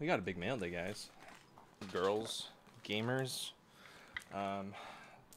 We got a big mail day, guys. Girls, gamers.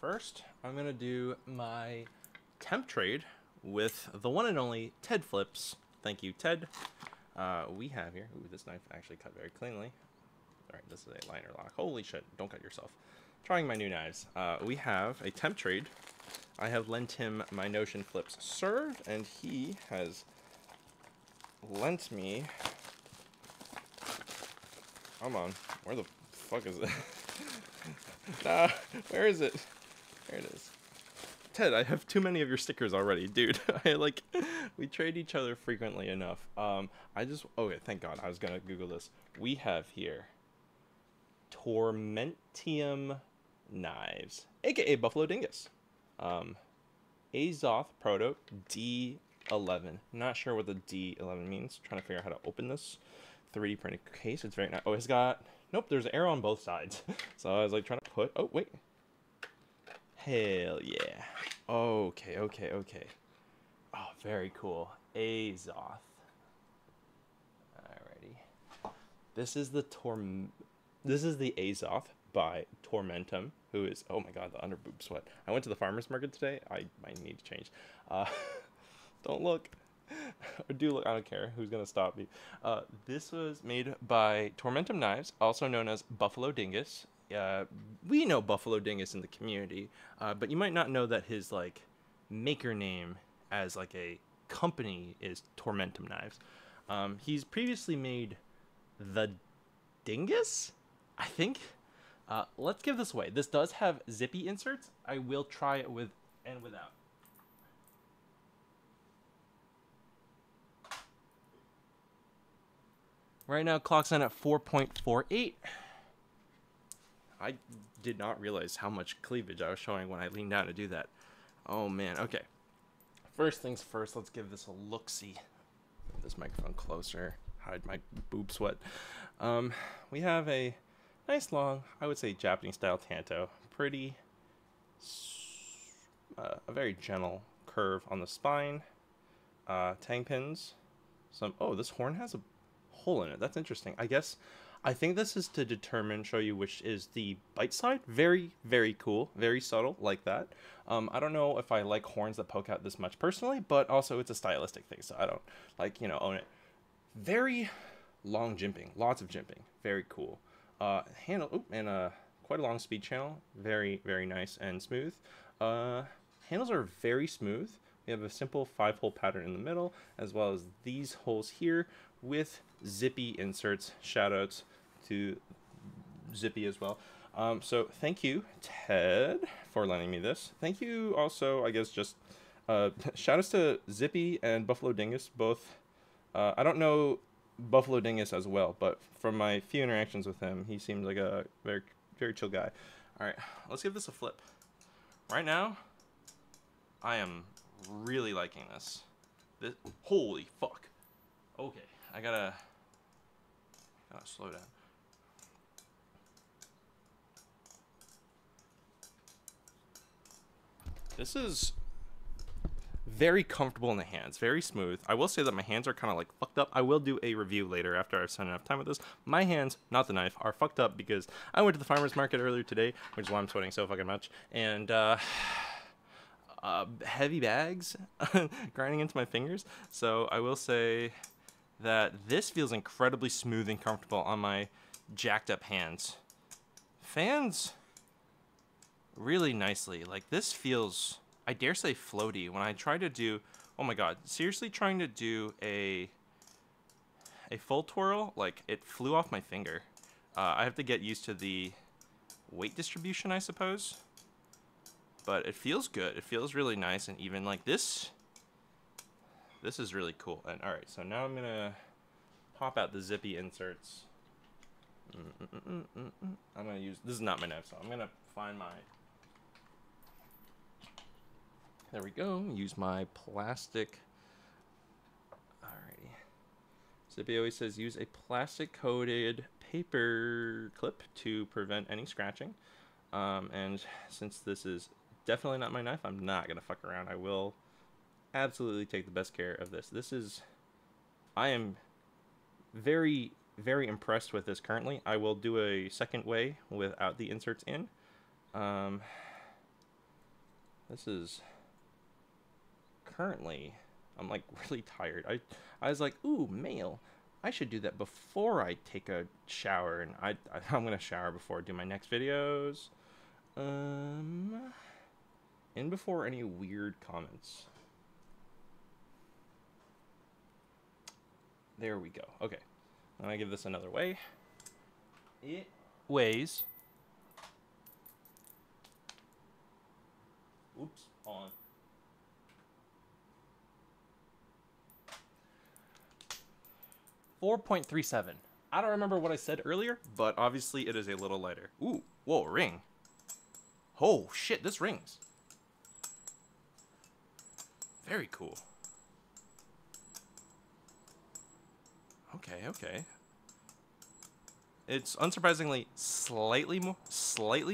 First, I'm gonna do my temp trade with the one and only Ted Flips. Thank you, Ted. We have here. Ooh, this knife actually cut very cleanly. All right, this is a liner lock. Holy shit! Don't cut yourself. Trying my new knives. We have a temp trade. I have lent him my Notion Flips serve, and he has lent me. Come on, where the fuck is it? Nah, where is it? There it is. Ted, I have too many of your stickers already, dude. We trade each other frequently enough. Okay, thank God, I was gonna Google this. We have here Tormentium knives, aka Buffalo Dingus. Azoth proto D11. Not sure what the D11 means. Trying to figure out how to open this 3D printed case. It's very nice. Oh, it's got, nope, there's an arrow on both sides. So I was like trying to put, oh wait, hell yeah. Okay. Oh, very cool. Azoth. Alrighty. This is the Azoth by Tormentum, who is, oh my god, the underboob sweat. I went to the farmer's market today. I might need to change. Don't look. Or do look, I don't care. Who's gonna stop me? This was made by Tormentum Knives, also known as Buffalo Dingus. We know Buffalo Dingus in the community, but you might not know that his like maker name as like a company is Tormentum Knives. He's previously made the Dingus, I think. Let's give this away. This does have zippy inserts. I will try it with and without. Right now, clock's in at 4.48. I did not realize how much cleavage I was showing when I leaned down to do that. Oh man, okay. First things first, let's give this a look-see. Move this microphone closer, hide my boob sweat. We have a nice long, I would say Japanese-style tanto. Pretty, a very gentle curve on the spine. Tang pins. Oh, this horn has a hole in it. That's interesting. I think this is to show you which is the bite side. Very, very cool. Very subtle, like that. I don't know if I like horns that poke out this much personally, but also it's a stylistic thing, so I don't, own it. Very long jimping. Lots of jimping. Very cool. Handle, and quite a long speed channel. Very, very nice and smooth. Handles are very smooth. We have a simple 5-hole pattern in the middle, as well as these holes here with zippy inserts. Shoutouts to Zippy as well. So thank you, Ted, for lending me this. Thank you also, I guess, just shoutouts to Zippy and Buffalo Dingus, both. I don't know Buffalo Dingus as well, but from my few interactions with him, he seems like a very, very chill guy. All right, let's give this a flip. Right now, I am really liking this. Holy fuck. Okay, I gotta slow down. This is very comfortable in the hands, very smooth. I will say that my hands are kind of like fucked up. I will do a review later after I've spent enough time with this. My hands, not the knife, are fucked up because I went to the farmer's market earlier today, which is why I'm sweating so fucking much. And heavy bags grinding into my fingers. So I will say that this feels incredibly smooth and comfortable on my jacked up hands. Fans really nicely. Like, this feels, I dare say, floaty. When I try to do, oh my god, seriously trying to do a full twirl, like, it flew off my finger. I have to get used to the weight distribution, I suppose. But it feels good. It feels really nice and even. Like, this is really cool. And alright, so now I'm gonna pop out the zippy inserts. I'm gonna use, this is not my knife, so I'm gonna find my, there we go, use my plastic. Alrighty. Zippy always says use a plastic coated paper clip to prevent any scratching. And since this is definitely not my knife, I'm not gonna fuck around. I will absolutely take the best care of this. I am very very impressed with this currently. I will do a second way without the inserts in. This is currently, I'm like really tired. I was like, ooh, mail. I should do that before I take a shower, and I'm gonna shower before I do my next videos. In before any weird comments. There we go. Okay, I'm gonna give this another weigh. It weighs. Oops, on. 4.37. I don't remember what I said earlier, but obviously it is a little lighter. Ooh, whoa, ring. Oh shit, this rings. Very cool. Okay, okay. It's unsurprisingly slightly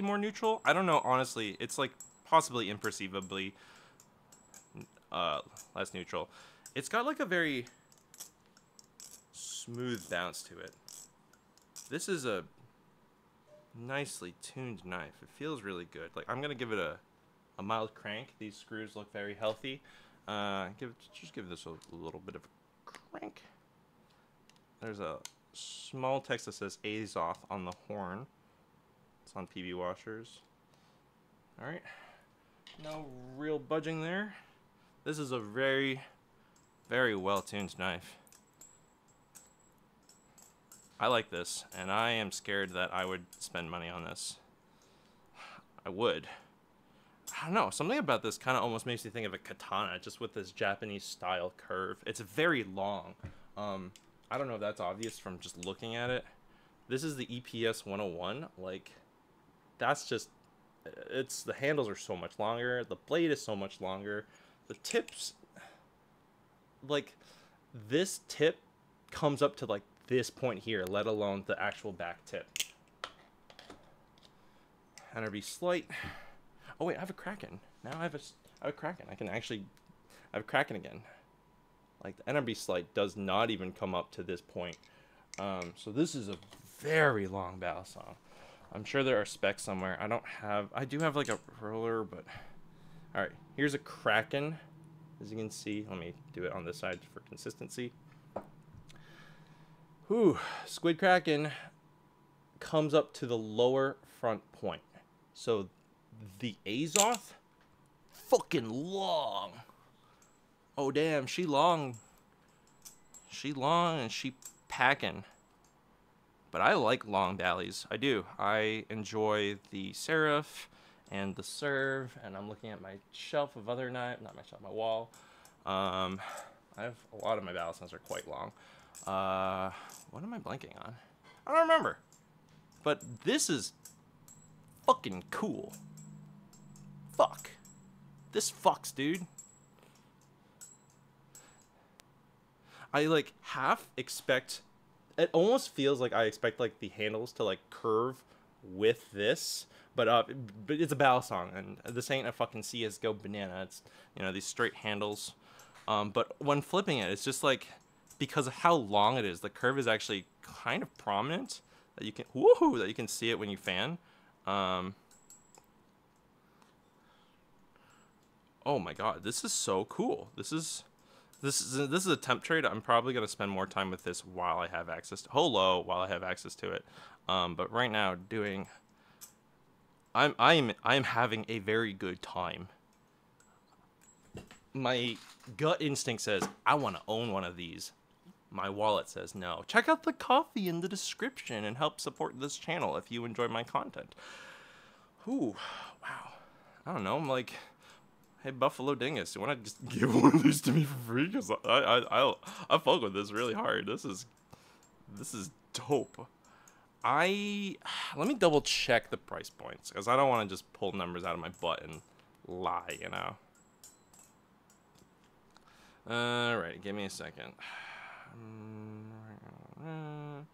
more neutral. I don't know, honestly. It's like possibly imperceivably less neutral. It's got like a very smooth bounce to it. This is a nicely tuned knife. It feels really good. Like, I'm gonna give it a mild crank. These screws look very healthy. Just give this a little bit of a crank. There's a small text that says Azoth on the horn. It's on PB washers. All right, no real budging there. This is a very, very well-tuned knife. I like this, and I am scared that I would spend money on this. I would. I don't know, something about this kind of almost makes me think of a katana, just with this Japanese style curve. It's very long. I don't know if that's obvious from just looking at it. This is the EPS 101. Like, that's just, the handles are so much longer. The blade is so much longer. The tips, like, this tip comes up to like this point here, let alone the actual back tip. NRB slight. Oh wait, I have a Kraken. Now I have a Kraken. I can actually, I have a Kraken again. Like, the NRB slight does not even come up to this point. So this is a very long Balisong. I'm sure there are specs somewhere. I do have like a roller, but all right, here's a Kraken. As you can see, let me do it on this side for consistency. Whew, Squid Kraken comes up to the lower front point. So the Azoth, fucking long. Oh damn, she long. She long and she packing. But I like long Ballies. I do. I enjoy the Seraph and the Serve, and I'm looking at my shelf of other knives, not my shelf, my wall. I have a lot of my Balisongs are quite long. What am I blanking on? I don't remember. But this is fucking cool. Fuck. This fucks, dude. I like half expect, it almost feels like I expect like the handles to like curve with this, but it's a Balisong, and this ain't a fucking CSGO banana. It's, you know, these straight handles. But when flipping it, it's just like, because of how long it is, the curve is actually kind of prominent, that you can, woohoo, that you can see it when you fan. Oh my god, this is so cool. This is a temp trade. I'm probably gonna spend more time with this while I have access to while I have access to it. But right now, I am having a very good time. My gut instinct says I want to own one of these. My wallet says no. Check out the coffee in the description and help support this channel if you enjoy my content. Ooh, wow. I don't know. I'm like, hey, Buffalo Dingus, you want to just give one of these to me for free? Because I fuck with this really hard. This is dope. Let me double check the price points, because I don't want to just pull numbers out of my butt and lie, you know. Alright, give me a second. And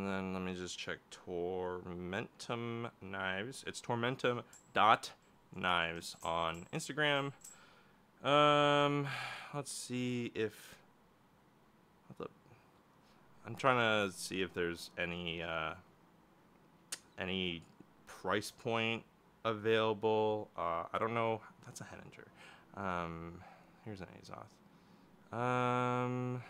then let me just check Tormentum Knives. It's Tormentum.knives on Instagram. Let's see if, I'm trying to see if there's any price point available. I don't know. That's a Henninger. Here's an Azoth.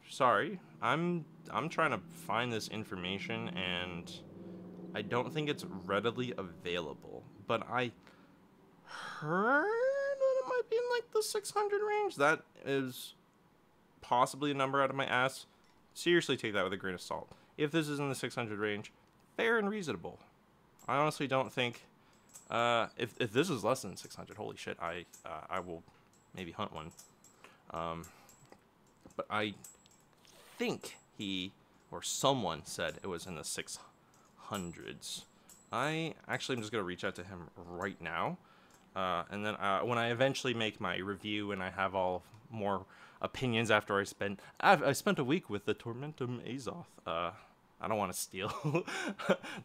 Sorry. I'm trying to find this information, and I don't think it's readily available. But I heard that it might be in like the 600 range. That is possibly a number out of my ass. Seriously, take that with a grain of salt. If this is in the 600 range, fair and reasonable. I honestly don't think if this is less than 600, holy shit, I will maybe hunt one. But I think he or someone said it was in the 600s. I actually am just gonna reach out to him right now, and then when I eventually make my review and I have all more opinions after I spent a week with the Tormentum Azoth. I don't want to steal.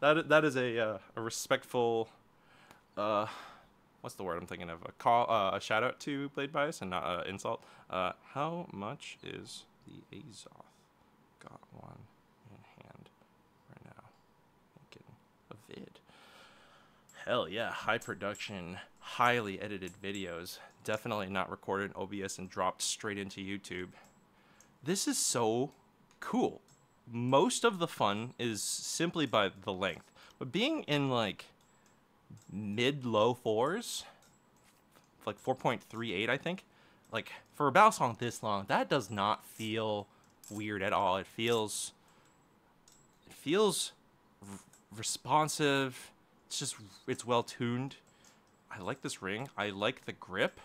that is a respectful, what's the word I'm thinking of? A shout out to Blade Bias and not an insult. How much is the Azoth? Got one in hand right now. Making a vid. Hell yeah, high production, highly edited videos. Definitely not recorded in OBS and dropped straight into YouTube. This is so cool. Most of the fun is simply by the length, but being in like mid-low 4s, like 4.38, I think, like for a Balisong this long, that does not feel weird at all. It feels responsive. It's well tuned. I like this ring. I like the grip.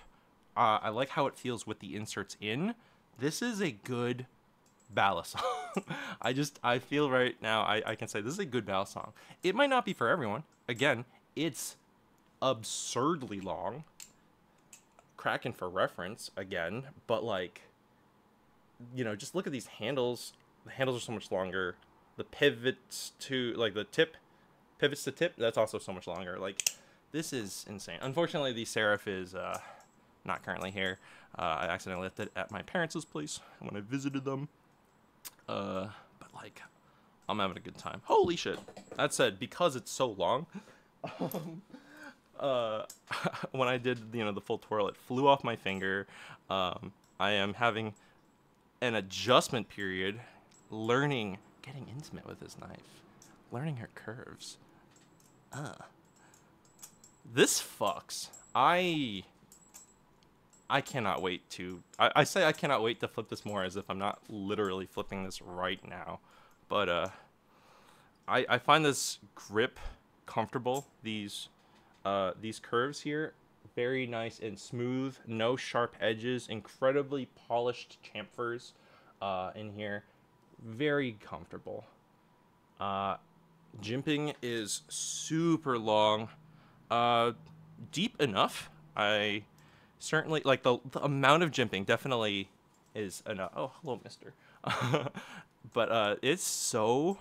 I like how it feels with the inserts in. This is a good Balisong. I feel right now I can say this is a good Balisong. It might not be for everyone. Again, it's absurdly long. Kraken for reference again, but like, you know, just look at these handles. The handles are so much longer. The pivots to like the tip, pivots to tip, that's also so much longer. Like, this is insane. Unfortunately, the Seraph is not currently here. I accidentally left it at my parents' place when I visited them. But like, I'm having a good time. Holy shit. That said, because it's so long, when I did, you know, the full twirl, it flew off my finger. I am having an adjustment period, getting intimate with this knife, learning her curves. This fucks. I cannot wait to... I say I cannot wait to flip this more as if I'm not literally flipping this right now. But I find this grip comfortable. These curves here, very nice and smooth. No sharp edges. Incredibly polished chamfers in here. Very comfortable. Jimping is super long. Deep enough. I certainly like the amount of jimping definitely is enough. Oh, hello, mister. But it's so...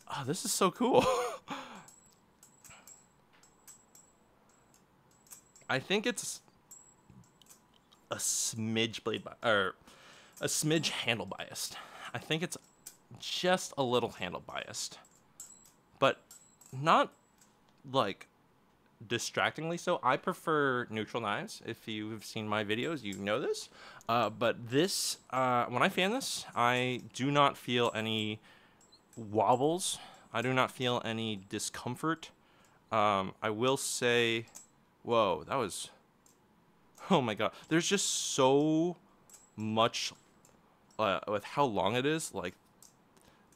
Oh, this is so cool. I think it's a smidge a smidge handle biased. I think it's just a little handle biased, but not like distractingly so. I prefer neutral knives. If you've seen my videos, you know this. But this, when I fan this, I do not feel any wobbles. I do not feel any discomfort. I will say, whoa, that was, oh my god. There's just so much with how long it is, like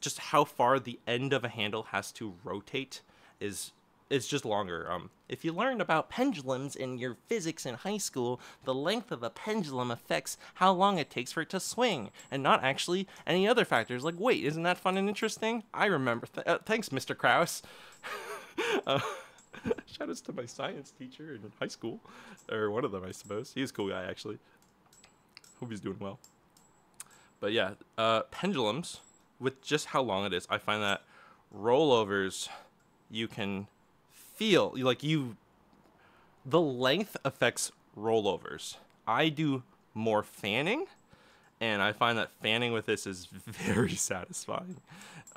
just how far the end of a handle has to rotate is just longer. If you learned about pendulums in your physics in high school, the length of a pendulum affects how long it takes for it to swing, and not actually any other factors. Like, wait, isn't that fun and interesting? I remember. Thanks, Mr. Krause. Shout outs to my science teacher in high school, or one of them, I suppose. He's a cool guy, actually. Hope he's doing well. But yeah, pendulums, with just how long it is, I find that rollovers, you can feel like the length affects rollovers. I do more fanning, and I find that fanning with this is very satisfying.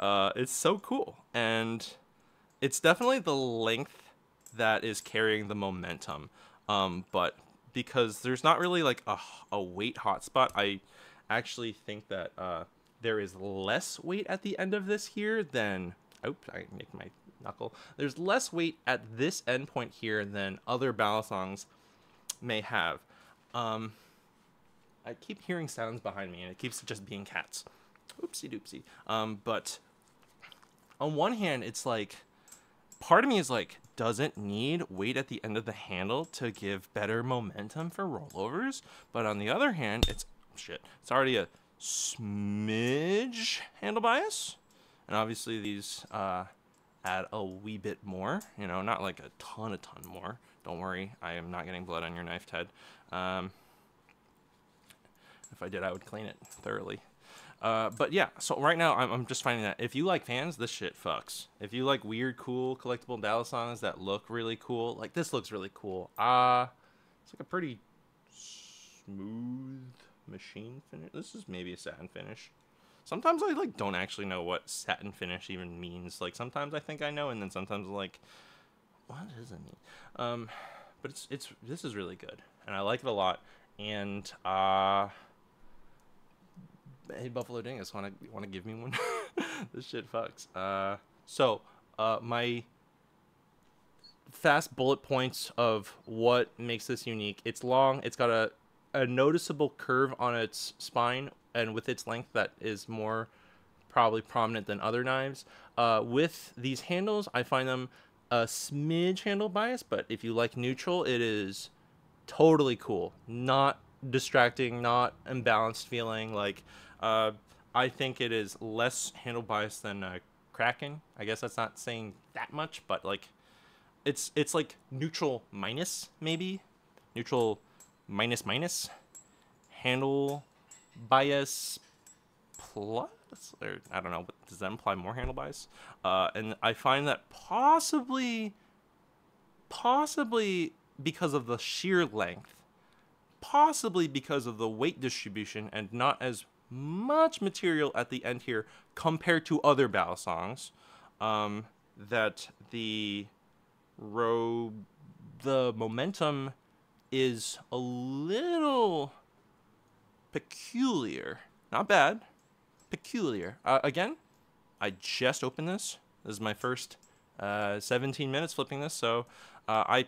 It's so cool, and it's definitely the length that is carrying the momentum. But because there's not really like a weight hotspot, I actually think that there is less weight at the end of this here than... Oops, I nicked my knuckle. There's less weight at this endpoint here than other Balisongs may have. I keep hearing sounds behind me, and it keeps just being cats. Oopsie doopsie. But on one hand, it's like, part of me is like, does it need weight at the end of the handle to give better momentum for rollovers? But on the other hand, it's already a smidge handle bias. And obviously these add a wee bit more, you know, not like a ton more. Don't worry, I am not getting blood on your knife, Ted. If I did, I would clean it thoroughly. But yeah, so right now I'm just finding that if you like fans, this shit fucks. If you like weird, cool, collectible Balisongs that look really cool, like this looks really cool. It's like a pretty smooth machine finish. This is maybe a satin finish. Sometimes I like don't actually know what satin finish even means. Like sometimes I think I know, and then sometimes I'm like, what does it mean? But this is really good, and I like it a lot. And hey, Buffalo Dingus, wanna give me one? This shit fucks. My fast bullet points of what makes this unique. It's long. It's got a noticeable curve on its spine, and with its length that is more probably prominent than other knives. With these handles, I find them a smidge handle bias, but if you like neutral, it is totally cool. Not distracting, not imbalanced feeling. Like, I think it is less handle bias than Kraken. I guess that's not saying that much, but like, it's like neutral minus, maybe neutral minus handle bias plus, or I don't know, does that imply more handle bias? And I find that possibly because of the sheer length, possibly because of the weight distribution and not as much material at the end here compared to other Balisongs, that the momentum is a little peculiar. Not bad. Peculiar. Again, I just opened this. This is my first 17 minutes flipping this, so I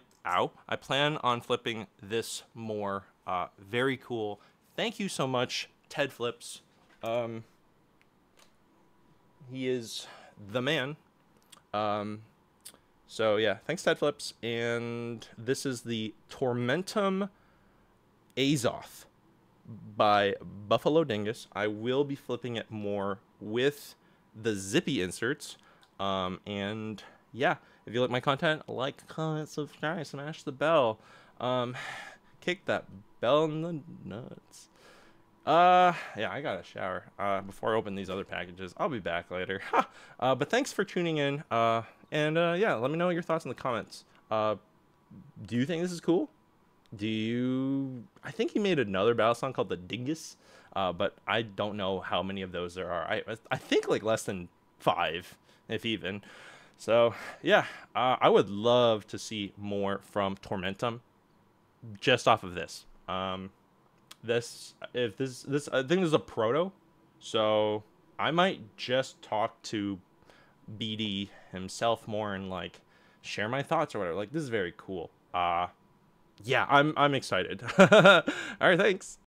plan on flipping this more. Very cool. Thank you so much, Ted Flips. He is the man. So yeah, thanks, Ted Flips. And this is the Tormentum Azoth by Buffalo Dingus. I will be flipping it more with the zippy inserts. And yeah, if you like my content, like, comment, subscribe, smash the bell. Kick that bell in the nuts. Yeah, I got a shower before I open these other packages. I'll be back later. But thanks for tuning in. Yeah, let me know your thoughts in the comments. Do you think this is cool? I think he made another Balisong called the Dingus, but I don't know how many of those there are. I think like less than 5, if even. So yeah, I would love to see more from Tormentum just off of this. I think this is a proto, so I might just talk to BD himself more and like share my thoughts or whatever. Like, this is very cool. Yeah, I'm excited. All right, thanks.